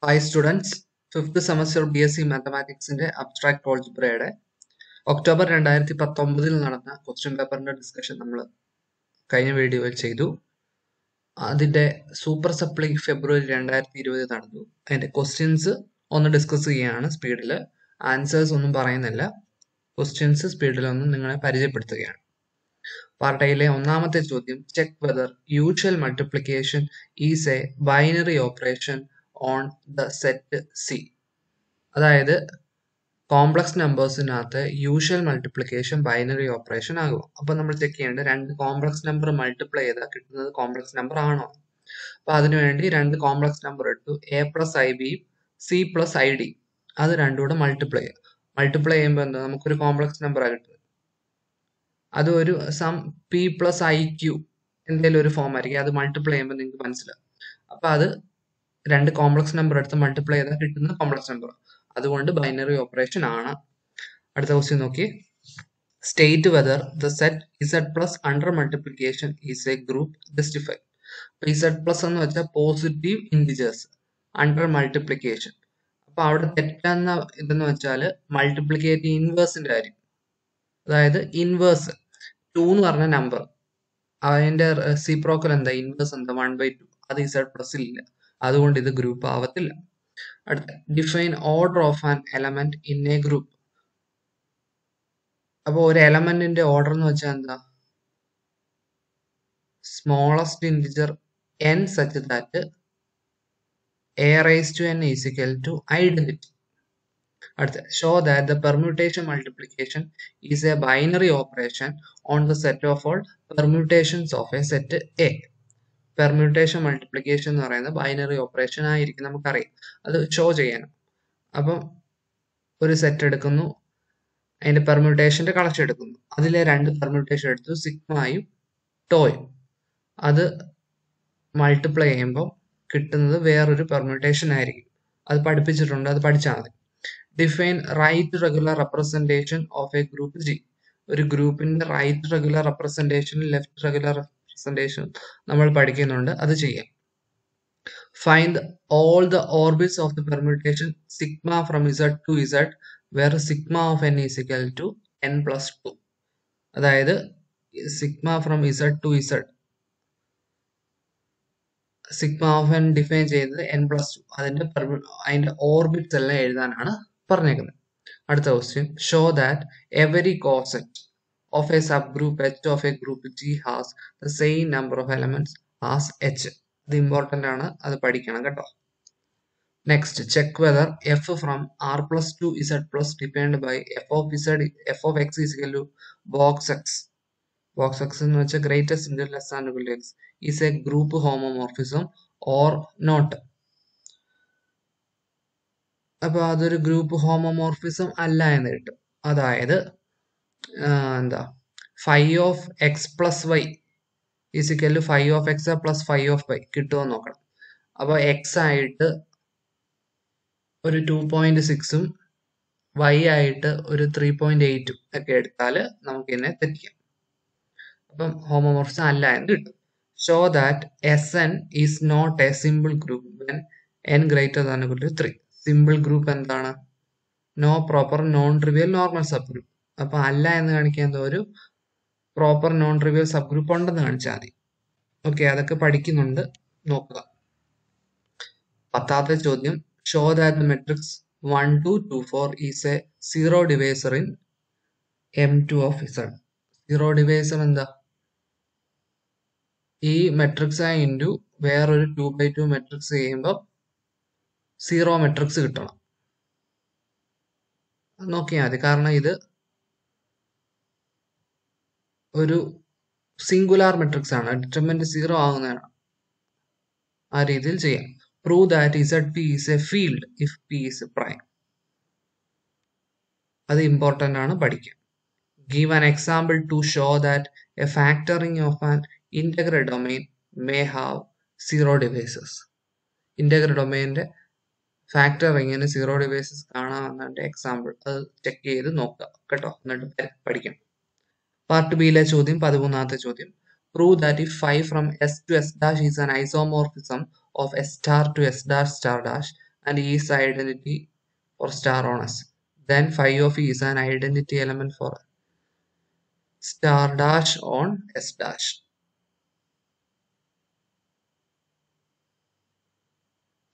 Hi students, 5th semester BSc മാത്തമാറ്റിക്സിന്റെ abstract ഓൾജിബ്രയുടെ October 2019 നടന്ന ക്വസ്റ്റ്യൻ പേപ്പറിന്റെ ഡിസ്കഷൻ നമ്മൾ കഴിഞ്ഞ വീഡിയോയിൽ ചെയ്തു. അതിന്റെ സൂപ്പർ സപ്ലൈ ഫെബ്രുവരി 2020 നടന്നു. അതിന്റെ ക്വസ്റ്റ്യൻസ് ഒന്ന് ഡിസ്കസ് ചെയ്യുകയാണ് സ്പീഡിൽ. ആൻസേഴ്സ് ഒന്നും പറയുന്നില്ല, ക്വസ്റ്റ്യൻസ് സ്പീഡിൽ ഒന്ന് നിങ്ങളെ പരിചയപ്പെടുത്തുകയാണ്. പാർട്ട് എയിലെ ഒന്നാമത്തെ ചോദ്യം, check whether usual multiplication is a binary operation on the set C. അതായത് കോംപ്ലക്സ് നമ്പേഴ്സിനകത്ത് യൂഷ്വൽ മൾട്ടിപ്ലിക്കേഷൻ ബൈനറി ഓപ്പറേഷൻ ആകും. അപ്പൊ നമ്മൾ ചെക്ക് ചെയ്യേണ്ടത് രണ്ട് കോംപ്ലക്സ് നമ്പർ മൾട്ടിപ്ലൈ ചെയ്താൽ കിട്ടുന്നത് കോംപ്ലക്സ് നമ്പർ ആണോ. അപ്പൊ അതിനുവേണ്ടി രണ്ട് കോംപ്ലക്സ് നമ്പർ എടുത്തു, A plus I B C plus I D. അത് രണ്ടും കൂടെ മൾട്ടിപ്ലൈ ചെയ്യാം. മൾട്ടിപ്ലൈ ചെയ്യുമ്പോൾ എന്താ, നമുക്കൊരു കോംപ്ലക്സ് നമ്പർ ആണ് കിട്ടുന്നത്. അത് ഒരു sum P plus I Q എന്തെങ്കിലും ഒരു ഫോം ആയിരിക്കും. അത് മൾട്ടിപ്ലൈ ചെയ്യുമ്പോൾ നിങ്ങൾക്ക് മനസ്സിലാവും. അപ്പൊ അത് രണ്ട് കോംപ്ലക്സ് നമ്പർ എടുത്ത് മൾട്ടിപ്ലൈ ചെയ്താൽ കിട്ടുന്ന കോംപ്ലക്സ് നമ്പർ, അതുകൊണ്ട് ബൈനറി ഓപ്പറേഷൻ ആണ്. അടുത്ത ക്വസ്റ്റ്യൻ നോക്കി, state whether the set Z plus under multiplication is A group justify. Z plus എന്ന് വെച്ചാൽ പോസിറ്റീവ് ഇൻഡിജേഴ്സ് അണ്ടർ മൾട്ടിപ്ലിക്കേഷൻ. അപ്പൊ അവിടെ തെറ്റെന്ന ഇതെന്ന് വെച്ചാൽ മൾട്ടിപ്ലിക്കേറ്റ് ഇൻവേഴ്സിന്റെ കാര്യം. അതായത് ഇൻവേഴ്സ് 2 എന്ന് പറഞ്ഞ നമ്പർ, അതിന്റെ റെസിപ്രോക്കൽ എന്താ, ഇൻവേഴ്സ് എന്താ 1/2. അത് ഇസഡ് പ്ലസ് ഇല്ല, അതുകൊണ്ട് ഇത് ഗ്രൂപ്പ് ആവത്തില്ല. അടുത്ത, define order of an element in A group. അപ്പൊ ഒരു എലമെന്റിന്റെ ഓർഡർ എന്ന് വെച്ചാൽ എന്താ, smallest integer n such that a raised to n is equal to identity. അടുത്ത, show that the permutation multiplication is a binary operation on the set of all permutations of a set A. Permutation multiplication എന്ന് പറയുന്നത് binary operation ആയിരിക്കും, നമുക്കറിയാം. അത് show ചെയ്യാനും. അപ്പം ഒരു set എടുക്കുന്നു, അതിന്റെ പെർമ്യൂട്ടേഷന്റെ കളക്ഷൻ എടുക്കുന്നു, അതിലെ രണ്ട് പെർമ്യൂട്ടേഷൻ എടുത്തു, സിഗ്മയും ടോയും. അത് മൾട്ടിപ്ലൈ ചെയ്യുമ്പോൾ കിട്ടുന്നത് വേറൊരു പെർമ്യൂട്ടേഷൻ ആയിരിക്കും. അത് പഠിപ്പിച്ചിട്ടുണ്ട്, അത് പഠിച്ചാൽ മതി. Define right regular representation of a group G. ഒരു ഗ്രൂപ്പിന്റെ right regular representation, left regular representation നമ്മൾ പഠിക്കുന്നുണ്ട്, അത് ചെയ്യാം. Find all the orbits of the permutation sigma from Z to Z where sigma of N is equal to n plus 2. അതായത് sigma from Z to Z, sigma of N define ചെയ്തത് n plus 2, അതിന്റെ orbits എല്ലാം എഴുതാനാണ് പറഞ്ഞേക്കുന്നത്. അടുത്ത question, show that every coset of A sub group H of a group G has the same number of elements as H. അത് important ആണ്, അത് പഠിക്കണം കേട്ടോ. Next, check whether F from R plus two Z plus defined by F of X is equal to box X. Box X എന്ന് വെച്ചാൽ greatest Inter less and equal to X is A group homomorphism or not. അപ്പൊ അതൊരു group homomorphism അല്ല എന്ന് കിട്ടും. അതായത് എന്താ, five of X plus Y is equal to five of X plus five of Y കിട്ടുമോ നോക്കണം. അപ്പൊ എക്സ് ആയിട്ട് ഒരു 2.6ഉം വൈ ആയിട്ട് ഒരു 3.8ഉം ഒക്കെ എടുത്താൽ നമുക്ക് ഇതിനെ തെറ്റിക്കാം. അപ്പം ഹോമോമോർഫിസം അല്ല എന്ന് കിട്ടും. Show that S N is not a simple group when n greater than equal to 3. Simple group എന്താണ്, no proper non trivial normal subgroup. അപ്പൊ അല്ല എന്ന് കാണിക്കാൻ എന്തോ ഒരു proper non trivial subgroup ഉണ്ടെന്ന് കാണിച്ചാൽ മതി. ഓക്കെ, അതൊക്കെ പഠിക്കുന്നുണ്ട്, നോക്കുക. 10ാമത്തെ ചോദ്യം, show that the matrix 1 2 2 4 is a zero divisor in M2 of Z. Zero divisor എന്താ, ഈ മെട്രിക്സ് ആയി ഇൻറ്റു വേറൊരു 2/2 മെട്രിക്സ് ചെയ്യുമ്പോൾ സീറോ മെട്രിക്സ് കിട്ടണം. നോക്കിയാൽ മതി, കാരണം ഇത് ഒരു സിംഗുലാർ മെട്രിക്സ് ആണ്, ഡിറ്റർമിനന്റ് സീറോ ആകുന്നതാണ്. ആ രീതിയിൽ ചെയ്യാം. Prove that ZP is a field if P is prime. അത് ഇമ്പോർട്ടന്റ് ആണ്, പഠിക്കാം. Give an example to show that a factoring of an integral domain may have zero divisors. Integral ഡൊമെയിന്റെ ഫാക്ടറിങ്ങിന് സീറോ ഡിവൈസസ് കാണാമെന്നതിന്റെ എക്സാമ്പിൾ അത് check ചെയ്ത് നോക്കുക കേട്ടോ, എന്നിട്ട് പഠിക്കണം. പാർട്ട് ബിയിലെ ചോദ്യം, 13ാമത്തെ ചോദ്യം, prove that if phi from S to S dash is an isomorphism of S star to S dash star dash, and E is the identity for star on S. Then phi of E is an identity element for star dash on S dash.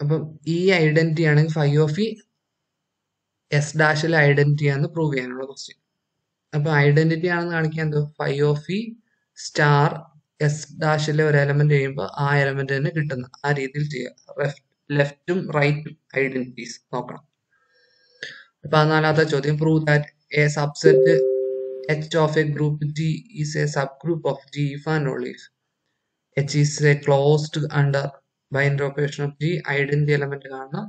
അപ്പം ഈ identity ആണെങ്കിൽ phi of E S ഡാഷിലെ identity ആണെന്ന് prove ചെയ്യാനുള്ള question. അപ്പൊ identity ആണെന്ന് കാണിക്കാൻ എന്തോ phi of E star S ഡാഷിലെ ഒരു എലമെന്റ് ചെയ്യുമ്പോൾ ആ എലമെന്റ് തന്നെ കിട്ടുന്ന ആ രീതിയിൽ ചെയ്യുക. ലെഫ്റ്റും റൈറ്റും ഐഡന്റിറ്റീസ് നോക്കണം. അപ്പൊ നാലാമത്തെ ചോദ്യം prove that A subset H of a group G is a subgroup of G if and only if H is a closed under binary operation of G identity element കാണണം,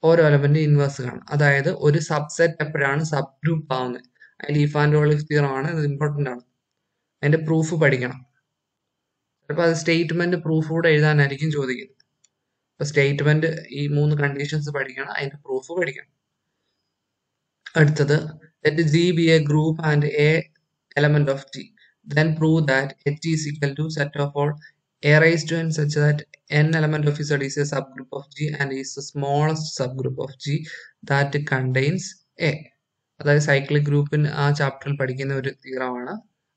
ഓരോ എലമെന്റ് ഇൻവേഴ്സ് കാണണം. അതായത് ഒരു subset എപ്പോഴാണ് sub group ആവുന്നത്, അതിൽ if and all if theorem ആണ്, ഇത് ഇമ്പോർട്ടന്റ് ആണ്. അതിന്റെ പ്രൂഫ് പഠിക്കണം. ചിലപ്പോൾ അത് സ്റ്റേറ്റ്മെന്റ് പ്രൂഫ് കൂടെ എഴുതാനായിരിക്കും ചോദിക്കുന്നത്. അപ്പൊ സ്റ്റേറ്റ്മെന്റ് ഈ 3 കണ്ടീഷൻസ് പഠിക്കണം, അതിന്റെ പ്രൂഫ് പഠിക്കണം. അടുത്തത് let G be a group and a element of G. Then prove that H is equal to set of all a raised to n such that n element of Z is a subgroup of G and is the smallest subgroup of G that contains A. അതായത് cyclic ഗ്രൂപ്പിന് ആ ചാപ്റ്ററിൽ പഠിക്കുന്ന ഒരു തിയറമാണ്,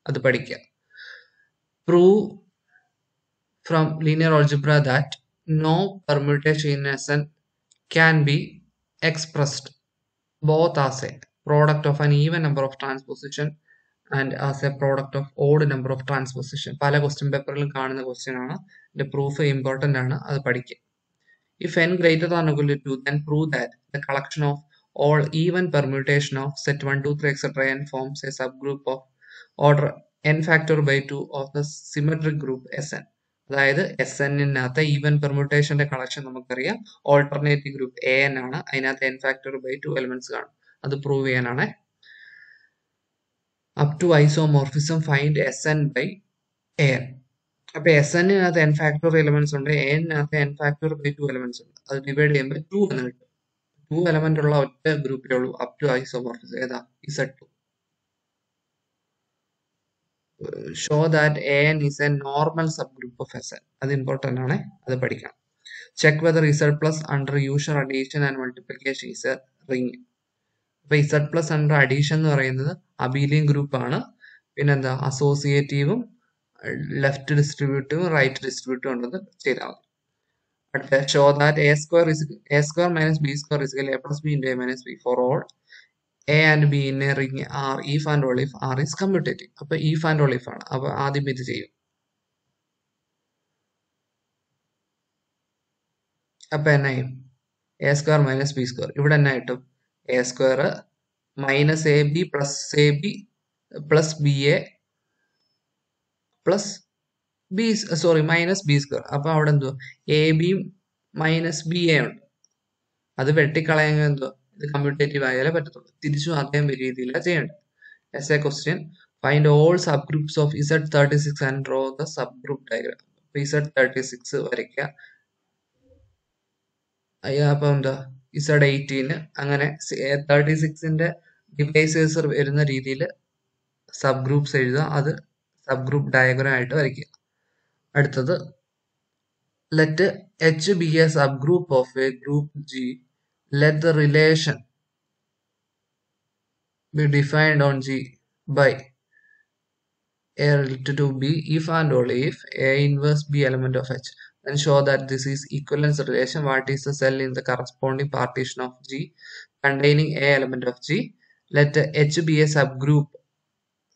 അത് പഠിക്കുക. Prove from linear algebra that no permutation in Sn can be expressed both as a product of an even number of transposition and as a product of odd number of transposition. പല question പേപ്പറിലും കാണുന്ന question ആണ്, ഇതിന്റെ proof important ആണ്, അത് പഠിക്കുക. If n greater than or equal to 2, then prove that the collection of all even permutation of set 1, 2, 3, etc. n forms a subgroup of order n factor by 2 of the symmetric group Sn. അതായത് Snനകത്ത് even പെർമ്യൂട്ടേഷന്റെ collection നമുക്കറിയാം, alternative group an ആണ്, അതിനകത്ത് n factor by 2 elements കാണും, അത് prove ചെയ്യാനാണ്. Up to isomorphism find Sn by an. അപ്പൊ Snനകത്ത് n factor elements ഉണ്ട്, Anനകത്ത് n ഫാക്ടർ ബൈ 2 എലിമെന്റ്സ് ഉണ്ട്. അത് ഡിവൈഡ് ചെയ്യുമ്പോൾ 2 എന്ന് കിട്ടും. 2 എലമെന്റ് ഉള്ള ഒറ്റ ഗ്രൂപ്പിലേ ഉള്ളൂ അപ് ടു ഐസോമോർഫിസം. ഏതാ? Z2. Show that an is a normal subgroup of Sn. അത് ഇമ്പോർട്ടന്റ് ആണ്, അത് പഠിക്കണം. Check whether Z plus under usual addition and multiplication is a ring. അപ്പൊ Z പ്ലസ് അണ്ടർ അഡീഷൻ എന്ന് പറയുന്നത് അബീലിയൻ ഗ്രൂപ്പ് ആണ്. പിന്നെന്താ, അസോസിയേറ്റീവും ലെഫ്റ്റ് ഡിസ്ട്രിബ്യൂട്ടീവും റൈറ്റ് ഡിസ്ട്രിബ്യൂട്ടീവും ഉണ്ടെന്ന് ചെയ്താൽ മതി. അടുത്ത show that a square minus b square is equal to a plus b into a minus b for all a and b in a ring R if and only if R is commutative. അപ്പൊ if and only if ആണ്, അപ്പൊ ആദ്യം ഇത് ചെയ്യും. അപ്പൊ എന്നാ ചെയ്യും? a square minus b square, ഇവിടെ എന്നാ കിട്ടും? a square minus ab plus ab plus ba plus b minus b square. അപ്പൊ അവിടെ എന്തുവാ? ab minus ba ഉണ്ട്, അത് വെട്ടിക്കളയാൻ എന്തുവാ? ഇത് കമ്മ്യൂട്ടേറ്റീവ് ആയാലേ പറ്റത്തുള്ളൂ. തിരിച്ചും അതേ രീതിയിലാണ് ചെയ്യേണ്ടത്. As a question, find all subgroups of Z36 and draw the subgroup diagram. Z36 വരയ്ക്കുക. അപ്പൊ എന്താ, Z18 അങ്ങനെ 36ന്റെ ഡിവൈസേഴ്സ് വരുന്ന രീതിയിൽ സബ് ഗ്രൂപ്പ്സ് എഴുതുക, അത് സബ് ഗ്രൂപ്പ് ഡയഗ്രാം ആയിട്ട് വരയ്ക്കുക. അടുത്തത് let H be a subgroup of a group G. Let the relation be defined on G by A related to B if and only if A inverse B element of H. Then show that this is equivalence relation. What is the cell in the corresponding partition of G containing A element of G? Let H be a subgroup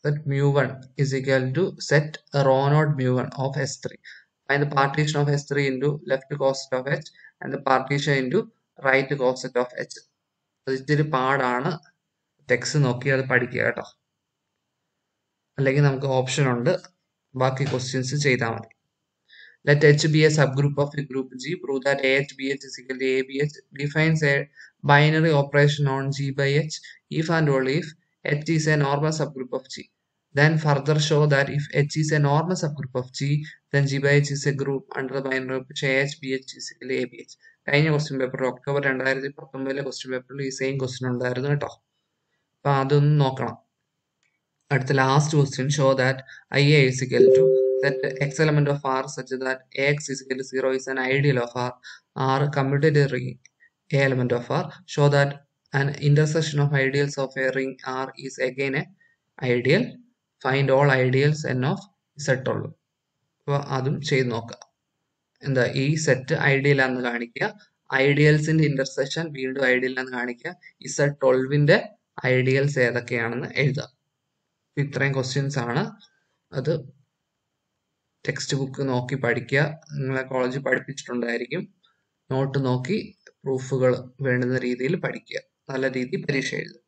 that mu1 is equal to set rho naught mu1 of S3. Find the partition of S3 into left coset of H and the partition into right coset of H. അത് ഇത്തിരി പാടാണ്, text നോക്കി അത് പഠിക്കുക കേട്ടോ. അല്ലെങ്കിൽ നമുക്ക് option ഉണ്ട്, ബാക്കി ക്വസ്റ്റ്യൻസ് ചെയ്താൽ മതി. Let H be a subgroup of a group G. Prove that AH BH is equal to ABH. Defines a binary operation on G by H if and only if H is a normal subgroup of G. Then further show that if H is a normal subgroup of G, then G by H is a group under the binary operation AH BH is equal to ABH. കഴിഞ്ഞ question paper October 2019 question പേപ്പറിൽ ഈ same question ഉണ്ടായിരുന്നു കേട്ടോ. അപ്പൊ അതൊന്ന് നോക്കണം. അടുത്ത last question show that IA is equal to that X element of R such that AX is equal to 0 is an ideal of R. R commutative ring A element of R. Show that an intersection of ideals of a ring R is again a ideal. Find all ideals n of Z ഉള്ളു. അപ്പോൾ അതും ചെയ്ത് നോക്കുക. എന്താ ഈ set ideal ആണെന്ന് കാണിക്കുക, ഐഡിയൽസിന്റെ intersection വീണ്ടും ഐഡിയൽ ആണെന്ന് കാണിക്കുക, Z12ന്റെ ഐഡിയൽസ് ഏതൊക്കെയാണെന്ന് എഴുതുക. ഇത്രയും ക്വസ്റ്റ്യൻസ് ആണ്. അത് ടെക്സ്റ്റ് ബുക്ക് നോക്കി പഠിക്കുക. നിങ്ങളെ കോളേജിൽ പഠിപ്പിച്ചിട്ടുണ്ടായിരിക്കും. നോട്ട് നോക്കി പ്രൂഫുകൾ വേണ്ടുന്ന രീതിയിൽ പഠിക്കുക. നല്ല രീതിയിൽ പരീക്ഷ എഴുതുക.